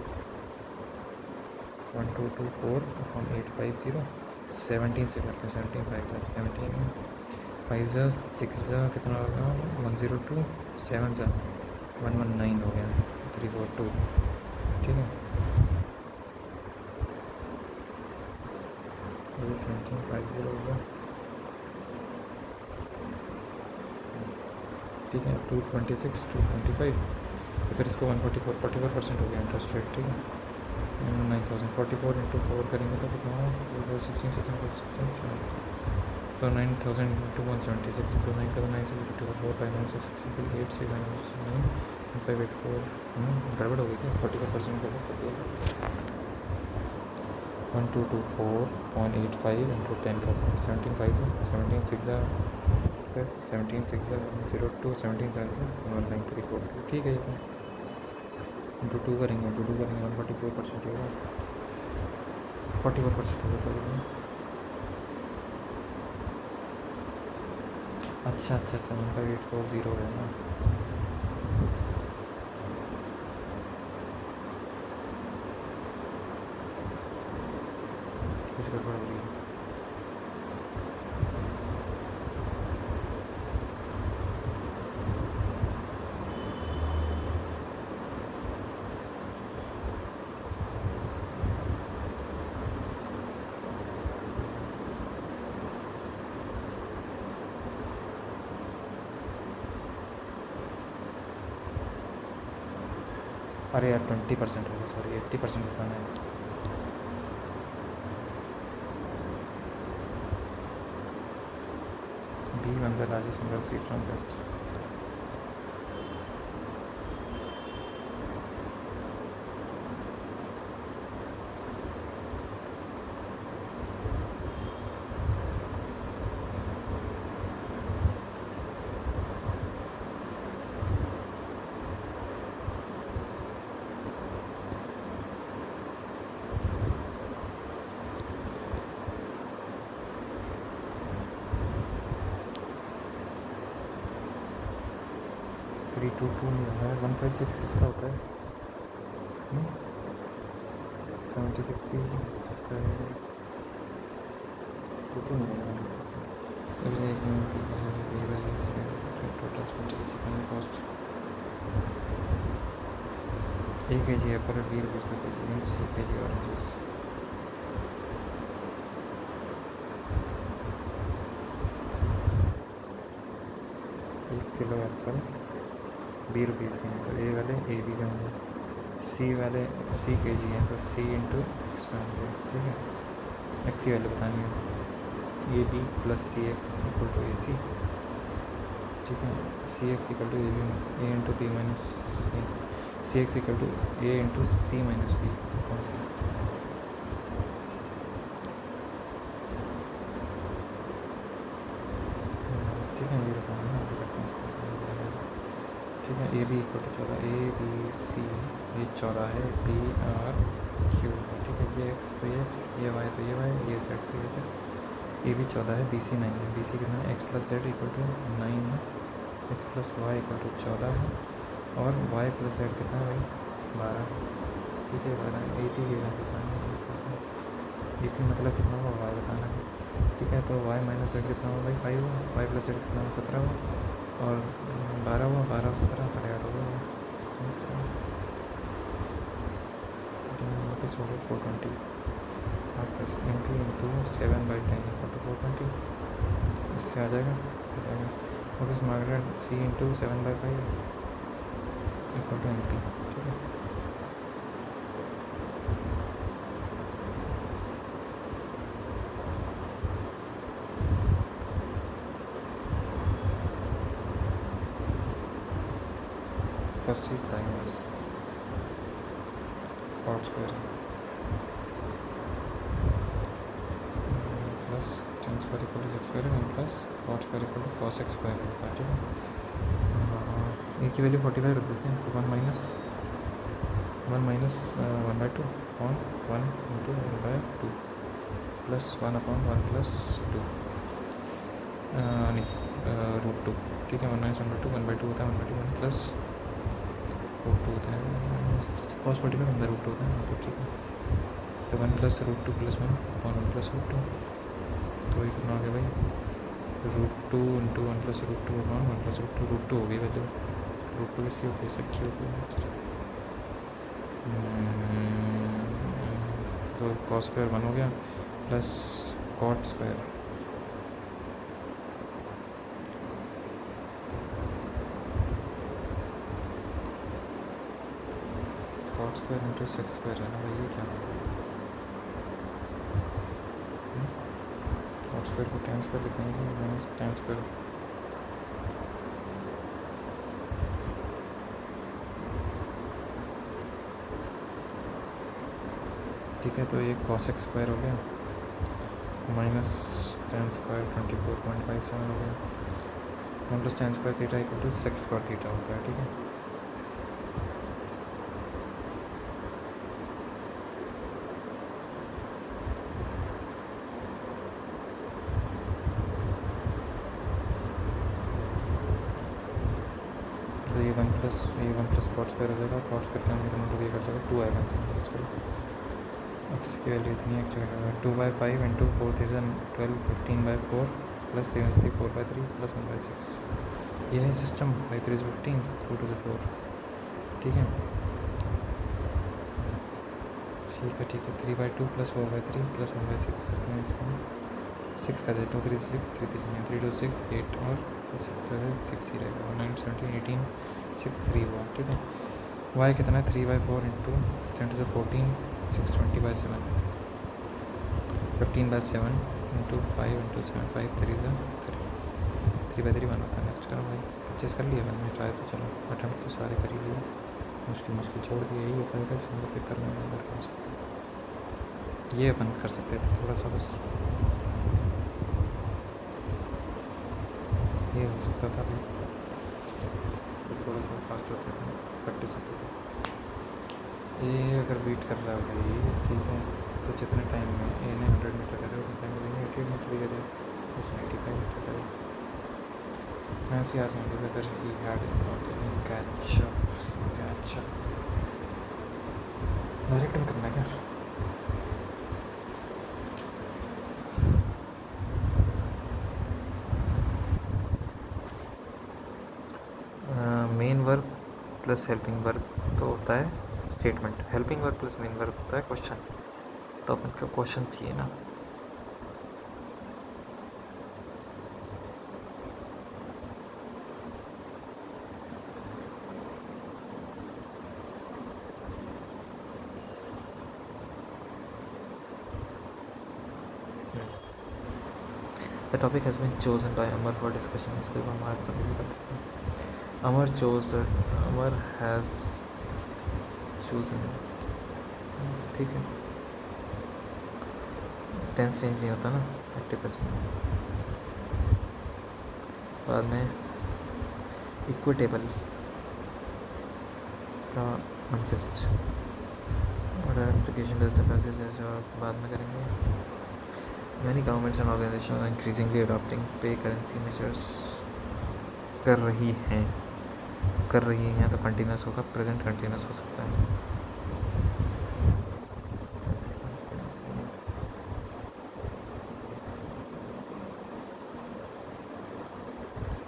1224.850 17 से करते हैं। 17 5 17 5 6 कितना होगा 102, 7 119 हो गया 342, ठीक है। 1750 हो गया, ठीक है। 226 225, तो फिर इसको 144% हो गया इंटरेस्ट रेट, ठीक है। 9044 × 4 करेंगे तो कितना होगा 16 16 तो 9000 × 176 × 9 × 9 54 4 5 9 6 6 8 6 9 584। गड़बड़ हो गई क्या, 44% का 1224.85 × 10 का 17 5 17 6 17 6 02 17 7 1934, ठीक है। ये इंटू 2 करेंगे 144% होगा, 44% होगा सॉरी। अच्छा 75840 है ना। कुछ गड़बड़ हो रही है। अरे यार 20% होगा, सॉरी 80% बताना है। B, one of the largest number of C, strongest. Three two two नहीं होगा है, 156 इसका होता है, 76 भी हो सकता है, टू टू नहीं होगा 100%। टोटल स्पेंड इसी फाइनल कॉस्ट 1 kg एप्पल और 20 रुपीज़ पर kg, 1 kg oranges. Kilo Apple 20 rupees के हैं, तो ए वाले ए भी का होंगे, सी वाले सी के जी हैं, तो सी इंटू एक्स में होंगे, ठीक है। एक्स की वैल्यू बतानी है, A B plus C X equal to A C, ठीक है। C X equal to A B A into B minus C X equal to A into C minus B, कौन सी, ठीक है। ये बताना है, ठीक है। A B equal to 14, A B C, ये 14 है, बी आर क्यू, ठीक है। ये एक्स तो ये एक्स, ये वाई तो ये वाई, ये जेड तो ये जेड। ए बी 14 है, बी सी 9 है, बी सी कितना है, X plus Z equal to 9 है, X plus Y equal to 14 है, और वाई प्लस जेड कितना है भाई 12, ठीक है। 12 ए पी कितना है, ए पी मतलब कितना होगा वाई बताना है, ठीक है। तो वाई माइनस जेड कितना होगा भाई 5 हुआ, वाई प्लस जेड कितना हुआ 17 हुआ, और 12 हुआ, 12 17 8.5 होगा, rupees 420 plus into into 7/10 equal to 420, इससे आ जाएगा rupees market C into 7/5 equal to M P, ठीक है। फर्स्ट चीज timers cot square plus ten square equal to X square है, plus cot square equal to cos X square होता है, ठीक है। ए की वैल्यू 45 रख देते हैं, तो 1 minus 1/2 upon 1 into 1/2 plus 1/1 plus 2 नहीं √2, ठीक है। 1 - 1/2 1/2 होता है, 1/2 1 प्लस √2 होता है, cos 45 अंदर √2 होता है, तो ठीक है। तो 1 प्लस √2 प्लस 1 अपॉन 1 प्लस √2, तो ये कितना हो गया भाई √2 इंटू 1 प्लस √2 अपॉन 1 प्लस √2, √2 हो गई वैल्यू, √2 किसकी होती है, सबकी होती है। तो cos स्क्वायर 1 हो गया plus cot square into sex square है ना भाई, ये क्या होता है, cot स्क्वायर को tan स्क्वायर लिखेंगे माइनस tan स्क्वायर, ठीक है। तो ये cos x स्क्वायर हो गया माइनस tan स्क्वायर 24.57 हो गया, 1 plus tan square theta equal to sec square theta होता है, ठीक है। तो ये 1 प्लस कॉट स्क्वायर हो जाएगा, कॉट स्क्वायर फैमिली का मतलब ये कर जाएगा 2 आएगा, एक्स की वैल्यू इतनी, एक्स की वैल्यू 2/5 इंटू 4 = 12 15/4 प्लस 7 3 4/3 प्लस 1/6, ये है सिस्टम। 5 3 15 2 to the 4, ठीक है। ठीक है 3/2 प्लस 4/3 प्लस 1/6 करते हैं इसको, 6 का दे 2 3 6 3 3 3 2 6 8 और 6 तो 6 ही रहेगा, 9 17 18 6 3 हुआ, ठीक है। y कितना है 3/4 into 10 to the 14 620/7 15/7 into 5 into 7 5 3 3 3x3 बनाता है। नेक्स्ट करो भाई, 25 कर लिया मैंने ट्राई, तो चलो अटैम्प्ट तो सारे कर ही लिए, मुश्किल मुश्किल छोड़ दिया। यही होता है इसमें पेपर में अगर ये अपन कर सकते थे थोड़ा सा, बस ये हो सकता था भाई, तो थोड़ा सा फास्ट होता था, प्रैक्टिस होती थी। ये अगर बीट कर रहा है भाई ठीक है, तो जितने टाइम में ए ने 100 मीटर करे उतने टाइम में 88 मीटर भी करे, उसने 85 मीटर करे। मैं ऐसे आ जाएंगे weather he had catch direct में करना है क्या? Main verb plus helping verb तो होता है statement, helping verb plus main verb होता है क्वेश्चन, तो अपन का क्वेश्चन चाहिए ना। The topic has been chosen by Amar for discussion. इसको हम आगे कभी भी करते हैं। Amar has chosen, ठीक है, टेंस चेंज नहीं होता ना, एक्टिव पर्सन। बाद में इक्विटेबल का अनजस्ट, और एप्लीकेशन डज द पैसेज और बाद में करेंगे। Many governments and organizations are increasingly adopting पे करेंसी मेजर्स कर रही हैं तो कंटिन्यूस होगा, प्रेजेंट कंटिन्यूस हो सकता है।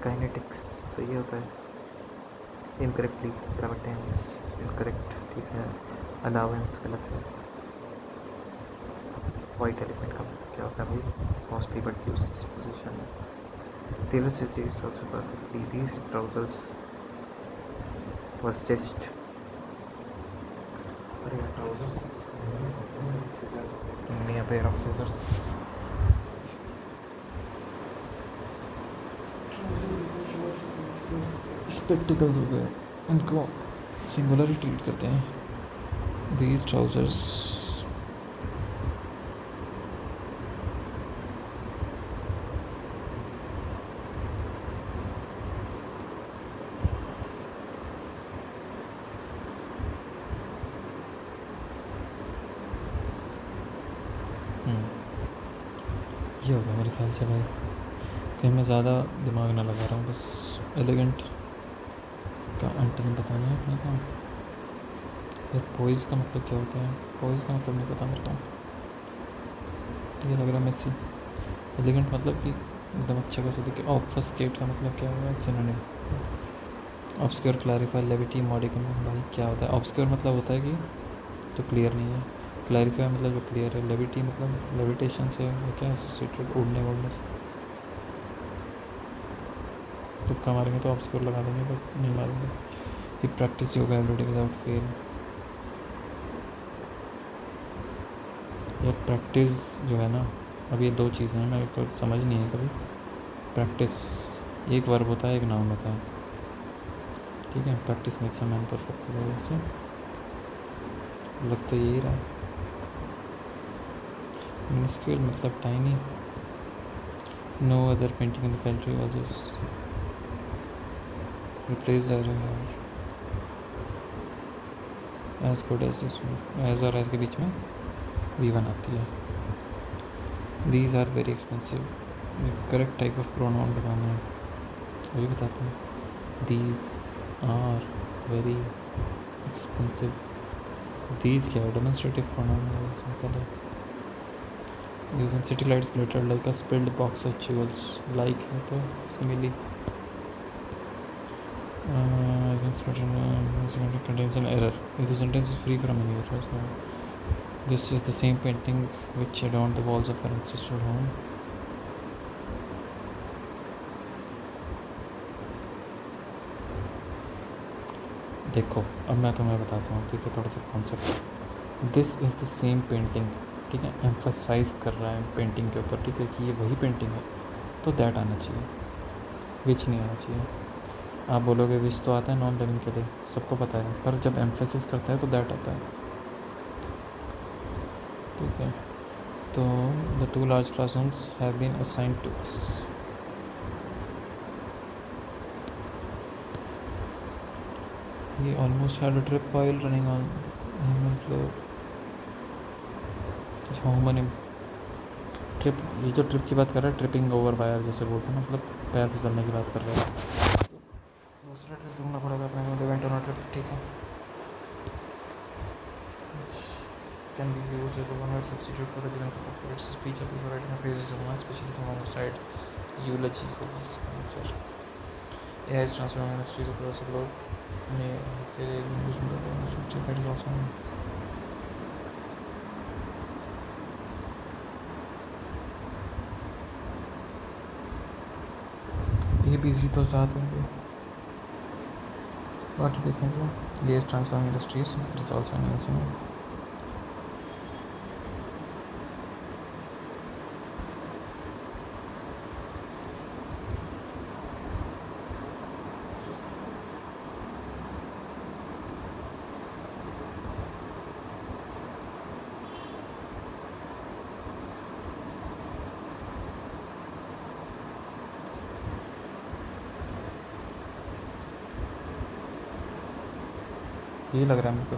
काइनेटिक्स सही होता है, इनकरेक्टली ग्राविटेंस इनकरेक्ट, ठीक है, अलाउंस गलत है। वाइट एलिफेंट का क्या होता है भाई? Costly but useless position. Taylor Swift is also perfectly. These trousers were stitched. अरे यार trousers नहीं, a pair of scissors. Spectacles हो गए, इनको सिंगुलर ही ट्रीट करते हैं। These trousers ये होगा मेरे ख्याल से भाई, कहीं मैं ज़्यादा दिमाग ना लगा रहा हूँ, बस एलिगेंट का अंटन बताना है अपने को। यार पोइज का मतलब क्या होता है? पोइज का मतलब नहीं पता मेरे को, ये लग रहा है मेसी। एलिगेंट मतलब कि एकदम अच्छा कर सकते। ऑब्फस्केट का मतलब क्या होगा? Synonym. Obscure, clarify, levity, modicum. भाई क्या होता है? ऑब्सक्योर मतलब होता है कि जो क्लियर नहीं है, क्लैरिफाई मतलब जो क्लियर है, लेविटी मतलब लेविटेशन से क्या एसोसिएटेड, उड़ने वोड़ने से। तुक्का मारेंगे तो ऑब्सक्योर लगा देंगे, बट नहीं मारेंगे। ये practice yoga everyday without fail. ये प्रैक्टिस जो है ना, अब ये दो चीज़ें हैं, मेरे को समझ नहीं है कभी। प्रैक्टिस एक वर्ब होता है, एक नाउन होता है, ठीक है। Practice makes a man perfect, वैसे लग तो यही रहा है। मिनिस्क्यूल मतलब tiny. No other painting in the gallery was replace as good as this. As और एज के बीच में V1 आती है। These are very expensive. Correct type of pronoun बताना है, वही बताते हैं। These are very expensive. These क्या है? डेमोन्स्ट्रेटिव प्रोनाउन है इसमें पहले। Using city lights glitter like a spilled box of jewels. Like है तो simile. contains an error. If the sentence is free from any errors, no. This is the same painting which adorned the walls of her ancestral home. देखो अब मैं तुम्हें बताता हूँ, ठीक है, थोड़ा सा concept. This is the same painting, ठीक है, एम्फसाइज कर रहा है पेंटिंग के ऊपर, ठीक है, कि ये वही पेंटिंग है, तो दैट आना चाहिए। विच नहीं आना चाहिए। आप बोलोगे विच तो आता है नॉन लिविंग के लिए, सबको पता है, पर जब एम्फेसिस करता है तो दैट आता है। ठीक है, तो the 2 large classrooms have been assigned to us. He almost had a trip while running on human floor. Homonym trip, ये जो ट्रिप की बात कर रहा है, ट्रिपिंग ओवर वायर जैसे बोलते हैं, मतलब पैर फिसलने की बात कर रहे हैं। दूसरा ट्रिप ढूंढना पड़ेगा अपने को, इवेंट ऑन ट्रिप। ठीक है, can be used as a one-word substitute for a given group of words. Speech, a piece of writing, a praises of one, especially someone who's tried eulogy for his cancer. AI is transforming industries across the globe. May healthcare is also ये busy तो चाहते होंगे, बाकी देखेंगे। AI is transforming industries. It is also announcing ये लग रहा है मेरे को।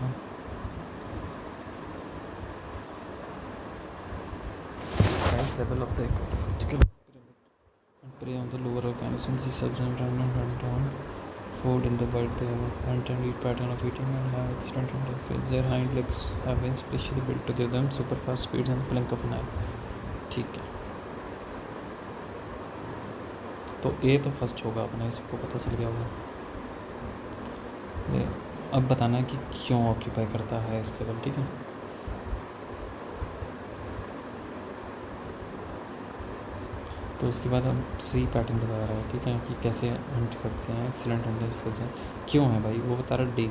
Highest level of the ecological pyramid and prey on the lower organisms. The subgenre down food in the wild. They have a hunt and eat pattern of eating and have excellent hunting skills. Their hind legs have been specially built to give them super fast speeds and the blink of an eye. ठीक है, तो ए तो first होगा अपना, सबको पता चल गया होगा। अब बताना है कि क्यों ऑक्यूपाई करता है इस लेवल। ठीक है, तो उसके बाद हम सी पैटर्न बता रहा है। ठीक है, कि कैसे हंट करते हैं, एक्सीलेंट हंटिंग स्किल्स हैं। क्यों है भाई, वो बता रहा डी।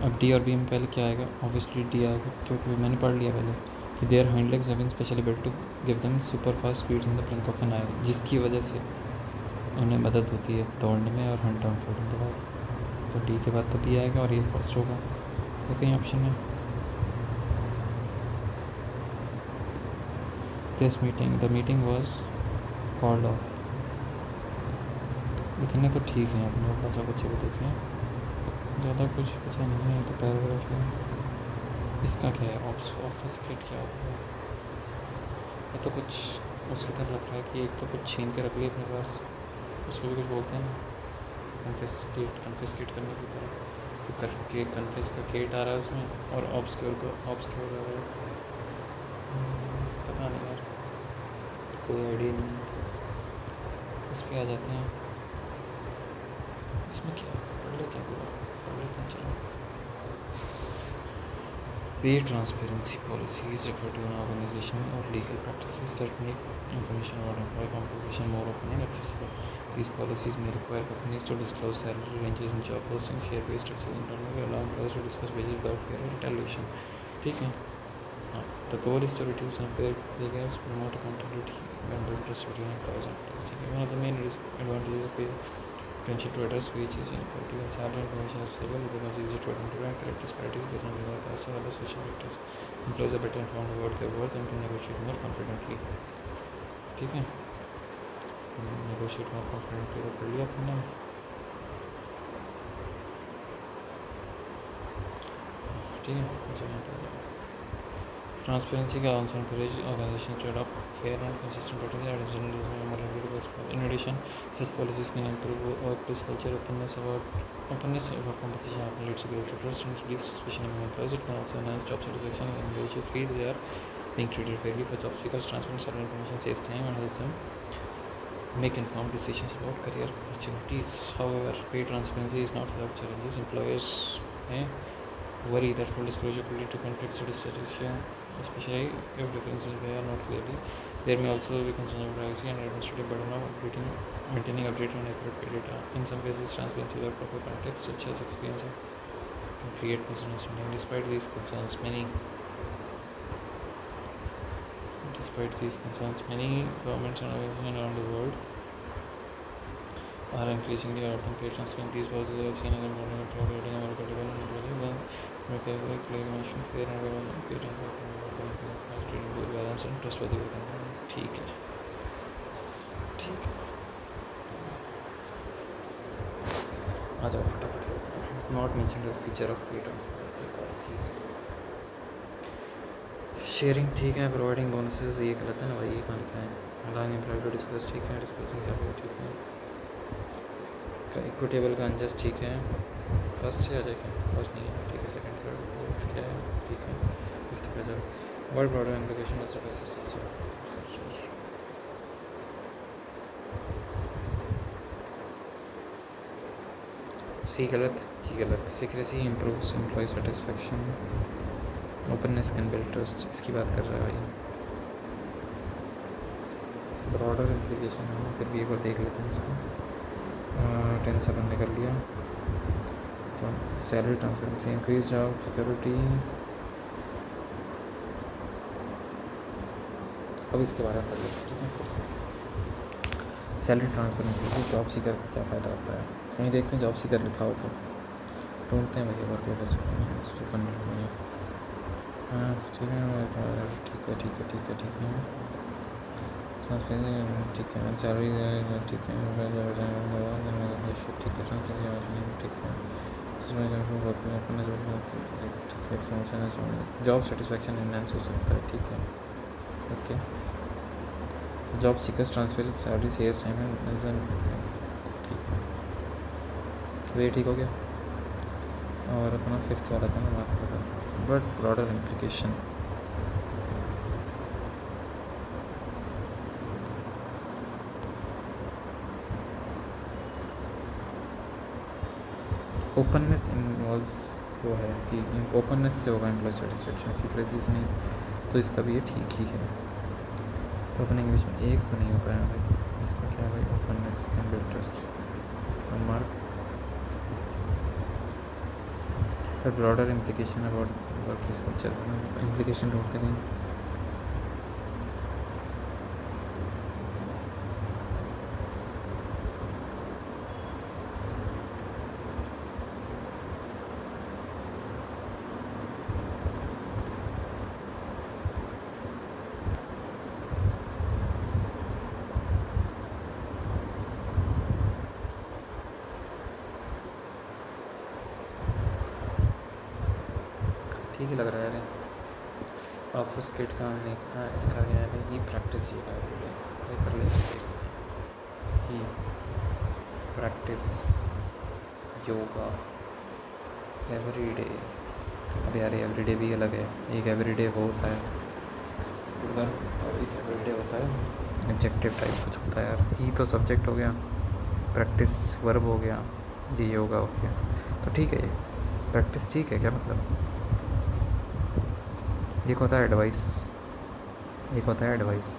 अब डी और बी में पहले क्या आएगा, ऑब्वियसली डी आएगा, क्योंकि मैंने पढ़ लिया पहले कि their hind legs have been specially built to give them super fast speeds in the blink of an eye, जिसकी वजह से उन्हें मदद होती है दौड़ने में और Hunt on food in the wild. तो डी के बाद तो बी आएगा और ये फर्स्ट होगा, तो कहीं ऑप्शन में। This meeting, the meeting was called off. इतने तो ठीक हैं अपने, बचा बच्चे को देखें, ज़्यादा कुछ बचा नहीं है। तो पैराग्राफ है, इसका क्या है, ऑब्फस्केट क्या होता है। ये तो कुछ उसकी तरह लग रहा है कि एक तो कुछ छीन के रख लिया अपने पास, उसको भी कुछ बोलते हैं ना, कन्फिस्केट करने की तरह। तो करके कन्फिस्केट आ रहा है उसमें, और ऑब्सक्योर आ रहा है। पता नहीं यार, कोई आइडिया नहीं। इस पर आ जाते हैं, इसमें क्या पढ़ ले, क्या पूरा पढ़ लेते हैं। चलो, पे transparency policies refer to an organization or legal practices that make information about employee compensation more open and accessible. These policies may require companies to disclose salary ranges and job postings, share pay structures internally, allow employees to discuss wages without fear of retaliation. ठीक है, हाँ। The goal is to reduce unfair pay gaps, promote accountability, and build trust between employees and employees. ठीक है, one of the main advantages of pay potential to address wages inequality and salary information is stable. It becomes easier to identify and correct disparities based on labor caste or other social factors. Employees are better informed about their worth and can negotiate more confidently. ठीक है, negotiate more confidently तो कर लिया अपने। ठीक है, मुझे यहाँ पे ट्रांसपेरेंसी का answer encourage organizations to adopt fair and consistent practices and in addition, such policies can improve workplace culture, openness about compensation often leads to greater trust and reduce suspicion among employees. It can also enhance job satisfaction and engage if they are being treated fairly for jobs, because transparent salary information saves time and helps them make informed decisions about career opportunities. However, pay transparency is not without challenges. Employers may worry that full disclosure could lead to conflicts or dissatisfaction, especially if differences are not clearly. There may also be concern of privacy and administrative burden of maintaining updated and accurate pay data. In some cases, transparency without proper context, such as experience, can create misunderstanding. Despite these concerns, many governments and organizations around the world are increasingly adopting paid transfer. These policies are seen as important for creating a more credible and inclusive claimation fair and paid transfer balance and trustworthy. ठीक है ठीक है आ जाओ फटाफट से. Not mention the feature of paid transfer policies. Sharing ठीक है. Providing bonuses ये गलत है ना भाई. ये कहाँ लिखा है? अलाउइंग एम्प्लॉय टू डिस्कस ठीक है. डिस्कसिंग सैलरी ठीक है. इक्विटेबल का अनजस्ट ठीक है. फर्स्ट से आ जाएगा. फर्स्ट नहीं है ठीक है. सेकंड थर्ड फोर्थ क्या है ठीक है. फिफ्थ पे जाओ. Word broader application of services. C गलत की गलत. Secrecy improves employ satisfaction. Openness can build trust. इसकी बात कर रहा है भाई. ब्रॉडर एप्लीकेशन है फिर भी एक बार देख लेते हैं इसको. 10 से अपन ने कर लिया. Salary transparency increase job security. अब इसके बारे में पढ़ लेते हैं फिर से. सैलरी ट्रांसपेरेंसी से जॉब सीकर का क्या फ़ायदा होता है. कहीं देखते हैं जॉब सीकर लिखा हो तो ढूंढते हैं भैया. वर्क कर सकते हैं. हाँ ठीक है ठीक है ठीक है ठीक है ठीक है ठीक है. सैलरी ठीक है ठीक है. जॉब सेटिस्फेक्शन इनहेंस हो सकता है. ठीक है okay. Job seekers transfer salary sales time है. ठीक है तो ये ठीक हो गया. और अपना फिफ्थ वाला था ना मार्क का. But broader implication. Openness involves वो है कि ओपननेस से होगा एम्प्लॉय सेटिस्फेक्शन. सीक्रेसी से नहीं. तो इसका भी ये ठीक ही है. तो अपने इंग्लिश में एक तो नहीं हो पाया भाई. इसका क्या है भाई. Openness and build trust. Mark broader implication about workplace culture. Implication ढूंढते नहीं. ठीक ही लग रहा है. ऑफिस किट का नहीं था. इसका क्या है ये प्रैक्टिस योगा एवरीडे. ये कर लेते ही. Practice yoga everyday. अरे यार एवरीडे भी अलग है. एक एवरीडे वो होता है और एक एवरीडे होता है एब्जेक्टिव टाइप कुछ होता है यार. ही तो सब्जेक्ट हो गया. प्रैक्टिस वर्ब हो गया. ये योगा हो गया. तो ठीक है. ये प्रैक्टिस ठीक है. क्या मतलब. एक होता है एडवाइस. एक होता है advice.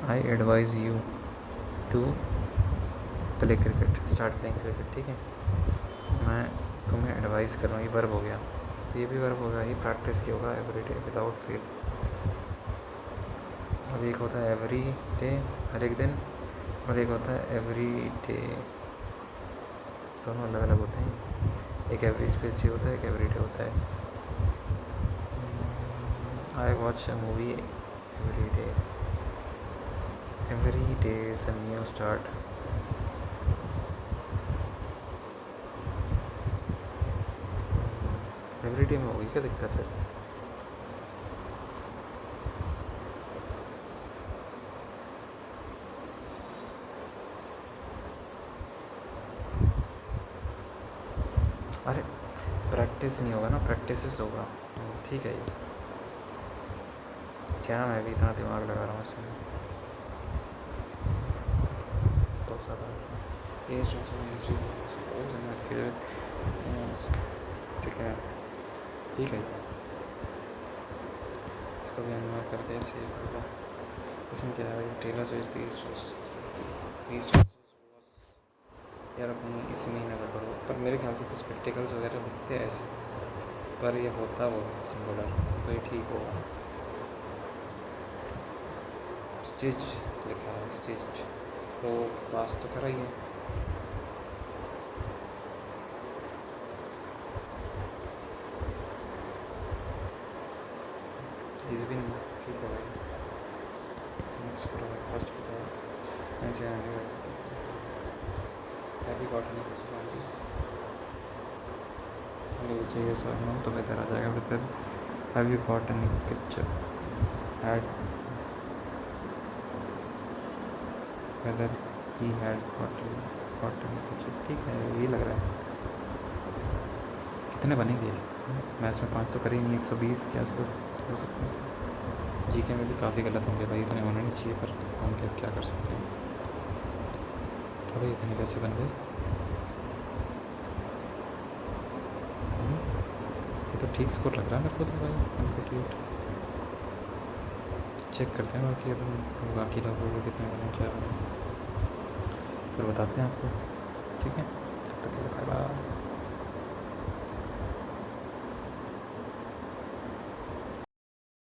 I advise you to play cricket. Start playing cricket. ठीक है. मैं तुम्हें एडवाइस कर रहा हूँ. ये वर्ब हो गया. तो ये भी वर्ब होगा. ये practice yoga everyday without fail. अब एक होता है एवरी डे हर एक दिन. और एक होता है एवरी डे. दोनों अलग अलग होते हैं. एक एवरी स्पेस डे होता है. एक एवरी डे होता है. I watch a movie every day. Every day is a new start. Every day में होगी क्या दिक्कत है. अरे प्रैक्टिस नहीं होगा ना. प्रैक्टिस होगा. ठीक है. ये क्या मैं भी इतना दिमाग लगा रहा हूँ इसमें. बहुत ज़्यादा. ठीक है ठीक है. इसको भी अनमार्क कर दिया. सेव कर लो. इसमें क्या है. टेलर स्विफ्ट यार अपनी इस महीने का करो. पर मेरे ख्याल से तो स्पेक्टिकल्स वगैरह दिखते हैं ऐसे. पर ये होता वो सिंगुलर. तो ये ठीक होगा. स्टिच लिखा है. स्टिच तो पास तो करा ही है. इजी भी नहीं है। ठीक है भाई, नेक्स्ट करो भाई, फर्स्ट पे जाओ। ऐसे आगे हैवी कॉटन है कुछ बांधी चाहिए सर नो तो बेहतर आ जाएगा। बेहतर heavy cotton picture had weather he had cotton cotton picture. ठीक है, यही लग रहा है। कितने बनेंगे मैच में? 5 तो करें नहीं, 120 के आसपास हो सकते हैं। जीके में भी काफ़ी गलत होंगे भाई, इतने होने नहीं चाहिए, पर हम क्या कर सकते हैं। तो भाई इतने कैसे बन गए? ये तो ठीक स्कोर लग रहा है मेरे को तो भाई, 148। चेक करते हैं बाकी अपन, बाकी लोगों को कितने बने क्या बने फिर बताते हैं आपको। ठीक है, तब तक के लिए बाय बाय।